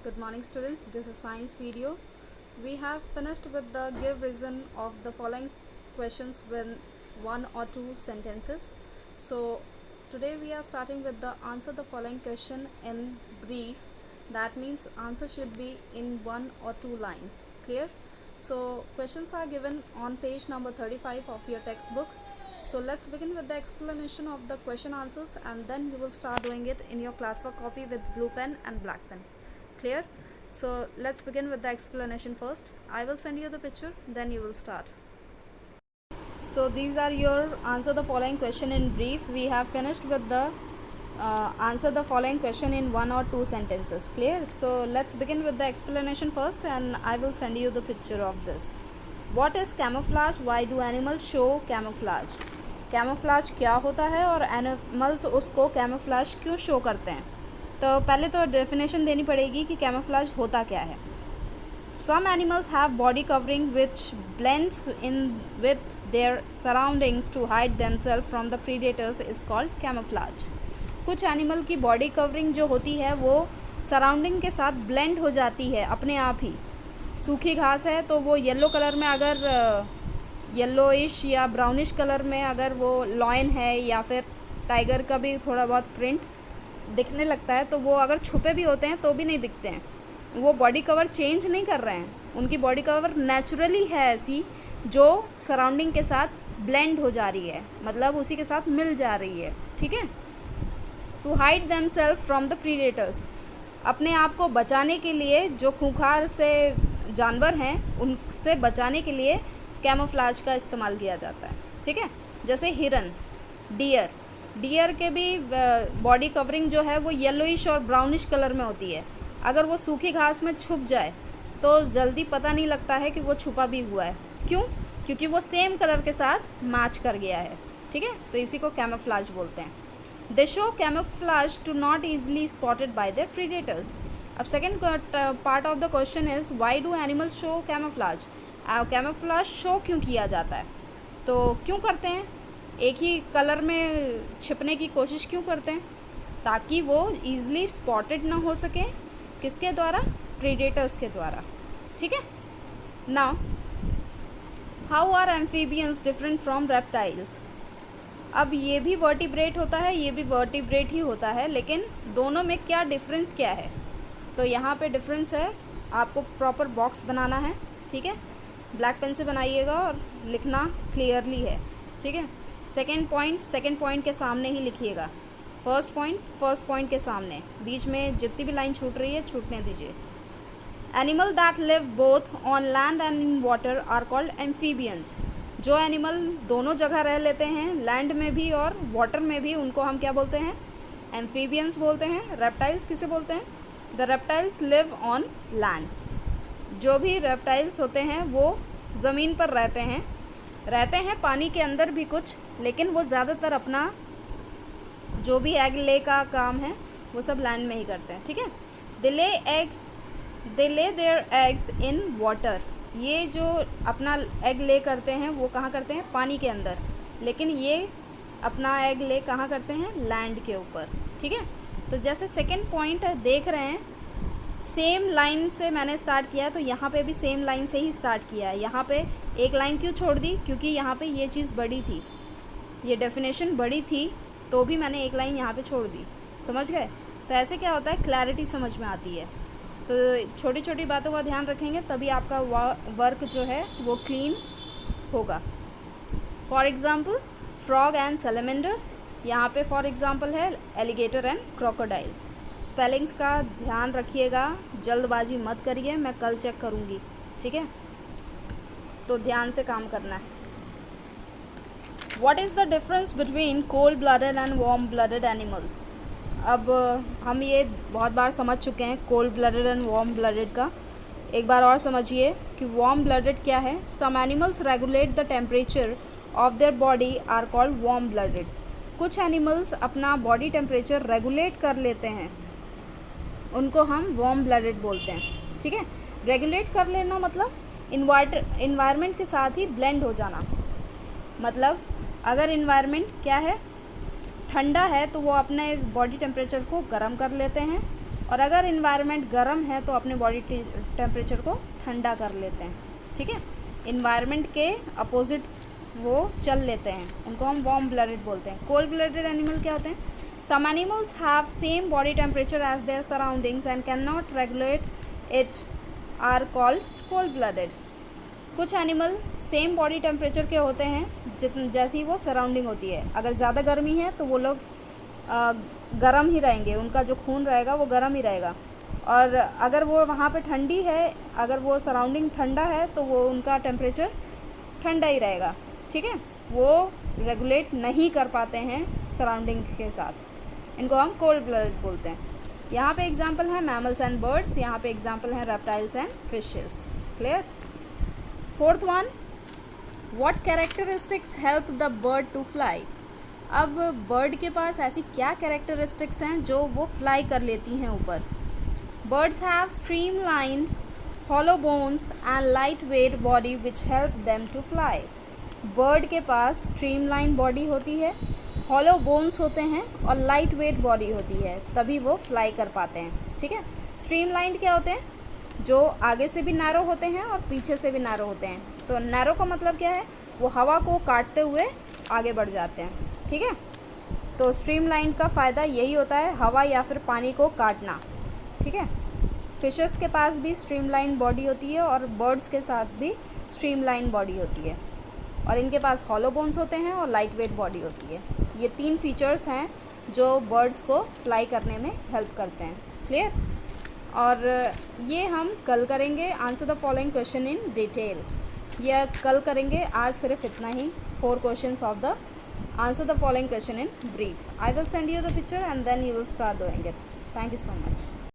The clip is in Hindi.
Good morning students, this is science video. We have finished with the give reason of the following questions with one or two sentences. So today we are starting with the answer the following question in brief. That means answer should be in one or two lines. Clear? So questions are given on page number 35 of your textbook. So let's begin with the explanation of the question answers, and then you will start doing it in your classwork copy with blue pen and black pen. Clear? So let's begin with the explanation first. I will send you the picture, then you will start. So these are your answer the following question in brief. We have finished with the answer the following question in one or two sentences. Clear? So let's begin with the explanation first, and I will send you the picture of this. What is camouflage? Why do animals show camouflage? Camouflage क्या होता है और एनिमल्स उसको कैमोफ्लाज क्यों शो करते हैं? तो पहले तो डेफिनेशन देनी पड़ेगी कि कैमोफ्लाज होता क्या है. Some animals have body covering which blends in with their surroundings to hide themselves from the predators is called camouflage. कुछ एनिमल की बॉडी कवरिंग जो होती है वो सराउंडिंग के साथ ब्लेंड हो जाती है अपने आप ही. सूखी घास है तो वो येलो कलर में, अगर येलोइश या ब्राउनिश कलर में अगर वो लॉयन है या फिर टाइगर का भी थोड़ा बहुत प्रिंट दिखने लगता है, तो वो अगर छुपे भी होते हैं तो भी नहीं दिखते हैं. वो बॉडी कवर चेंज नहीं कर रहे हैं, उनकी बॉडी कवर नेचुरली है ऐसी जो सराउंडिंग के साथ ब्लेंड हो जा रही है, मतलब उसी के साथ मिल जा रही है. ठीक है. To hide themselves from the predators, अपने आप को बचाने के लिए, जो खूंखार से जानवर हैं उनसे बचाने के लिए कैमोफ्लाज का इस्तेमाल किया जाता है. ठीक है. जैसे हिरन, डियर के भी बॉडी कवरिंग जो है वो येलोइश और ब्राउनिश कलर में होती है. अगर वो सूखी घास में छुप जाए तो जल्दी पता नहीं लगता है कि वो छुपा भी हुआ है. क्यों? क्योंकि वो सेम कलर के साथ मैच कर गया है. ठीक है. तो इसी को कैमोफ्लाज बोलते हैं. They show camouflage to not easily spotted by their predators. अब second part of the question is why do animals show camouflage. Camouflage show क्यों किया जाता है? तो क्यों करते हैं? एक ही कलर में छिपने की कोशिश क्यों करते हैं? ताकि वो ईजिली स्पॉटेड ना हो सके. किसके द्वारा? प्रीडेटर्स के द्वारा. ठीक है. Now how are amphibians different from reptiles. अब ये भी वर्टिब्रेट होता है, ये भी वर्टिब्रेट ही होता है, लेकिन दोनों में क्या डिफरेंस क्या है? तो यहाँ पे डिफरेंस है, आपको प्रॉपर बॉक्स बनाना है. ठीक है. ब्लैक पेन से बनाइएगा और लिखना क्लियरली है. ठीक है. सेकेंड पॉइंट के सामने ही लिखिएगा. फर्स्ट पॉइंट के सामने. बीच में जितनी भी लाइन छूट रही है छूटने दीजिए. Animal that live both on land and in water are called amphibians. जो एनिमल दोनों जगह रह लेते हैं, लैंड में भी और वाटर में भी, उनको हम क्या बोलते हैं? एम्फीबियंस बोलते हैं. रेप्टाइल्स किसे बोलते हैं? The reptiles live on land. जो भी रेप्टाइल्स होते हैं वो ज़मीन पर रहते हैं पानी के अंदर भी कुछ, लेकिन वो ज़्यादातर अपना जो भी एग ले का काम है वो सब लैंड में ही करते हैं. ठीक है. दे lay their eggs in water. ये जो अपना एग ले करते हैं वो कहाँ करते हैं? पानी के अंदर. लेकिन ये अपना एग ले कहाँ करते हैं? लैंड के ऊपर. ठीक है. तो जैसे सेकेंड पॉइंट देख रहे हैं, सेम लाइन से मैंने स्टार्ट किया है, तो यहाँ पे भी सेम लाइन से ही स्टार्ट किया है. यहाँ पे एक लाइन क्यों छोड़ दी? क्योंकि यहाँ पे ये चीज़ बड़ी थी, ये डेफिनेशन बड़ी थी, तो भी मैंने एक लाइन यहाँ पे छोड़ दी. समझ गए? तो ऐसे क्या होता है, क्लैरिटी समझ में आती है. तो छोटी छोटी बातों का ध्यान रखेंगे तभी आपका वर्क जो है वो क्लीन होगा. For example frog and salamander. यहाँ पे फॉर एग्ज़ाम्पल है एलिगेटर एंड क्रोकोडाइल. स्पेलिंग्स का ध्यान रखिएगा, जल्दबाजी मत करिए, मैं कल चेक करूँगी. ठीक है. तो ध्यान से काम करना है. What is the difference between cold blooded and warm blooded animals. अब हम ये बहुत बार समझ चुके हैं cold blooded and warm blooded का. एक बार और समझिए कि वार्म ब्लडेड क्या है. Some animals regulate the temperature of their body are called warm blooded. कुछ एनिमल्स अपना बॉडी टेम्परेचर रेगुलेट कर लेते हैं, उनको हम वार्म ब्लडेड बोलते हैं. ठीक है. रेगुलेट कर लेना मतलब इन्वायरमेंट के साथ ही ब्लेंड हो जाना. मतलब अगर इन्वायरमेंट क्या है, ठंडा है, तो वो अपने बॉडी टेम्परेचर को गर्म कर लेते हैं, और अगर इन्वायरमेंट गर्म है तो अपने बॉडी टेम्परेचर को ठंडा कर लेते हैं, ठीक है। इन्वायरमेंट के अपोजिट वो चल लेते हैं, उनको हम वार्म ब्लडेड बोलते हैं। कोल्ड ब्लडेड एनिमल क्या होते हैं? Some animals have same body temperature as their surroundings and can not regulate it are called cold blooded. कुछ एनिमल सेम बॉडी टेम्परेचर के होते हैं जैसी वो सराउंडिंग होती है। अगर ज़्यादा गर्मी है तो वो लोग गर्म ही रहेंगे, उनका जो खून रहेगा वो गर्म ही रहेगा। और अगर वो वहाँ पे ठंडी है, अगर वो सराउंडिंग ठंडा है तो वो उनका टेम्परेचर ठंडा ही रहेगा, ठीक है। वो रेगुलेट नहीं कर पाते हैं सराउंडिंग के साथ, इनको हम कोल्ड ब्लडेड बोलते हैं। यहाँ पे एग्जांपल है मैमल्स एंड बर्ड्स, यहाँ पे एग्जांपल है reptiles and fishes. Clear? Fourth one, what characteristics help the bird to fly. अब बर्ड के पास ऐसी क्या कैरेक्टरिस्टिक्स हैं जो वो फ्लाई कर लेती हैं ऊपर? Birds have streamlined hollow bones and lightweight body which help them to fly। Bird के पास स्ट्रीमलाइन बॉडी होती है, हॉलो बोन्स होते हैं और लाइट वेट बॉडी होती है, तभी वो फ्लाई कर पाते हैं, ठीक है। स्ट्रीमलाइन क्या होते हैं? जो आगे से भी नैरो होते हैं और पीछे से भी नैरो होते हैं। तो नैरो का मतलब क्या है? वो हवा को काटते हुए आगे बढ़ जाते हैं, ठीक है। तो स्ट्रीमलाइन का फ़ायदा यही होता है, हवा या फिर पानी को काटना, ठीक है। फिशेस के पास भी स्ट्रीमलाइन बॉडी होती है और बर्ड्स के साथ भी स्ट्रीमलाइन बॉडी होती है, और इनके पास हॉलो बोन्स होते हैं और लाइट वेट बॉडी होती है। ये 3 फीचर्स हैं जो बर्ड्स को फ्लाई करने में हेल्प करते हैं। क्लियर? और ये हम कल करेंगे। Answer the following question in detail, यह कल करेंगे। आज सिर्फ इतना ही, 4 questions of the answer the following question in brief. I will send you the picture and then you will start doing it. Thank you so much.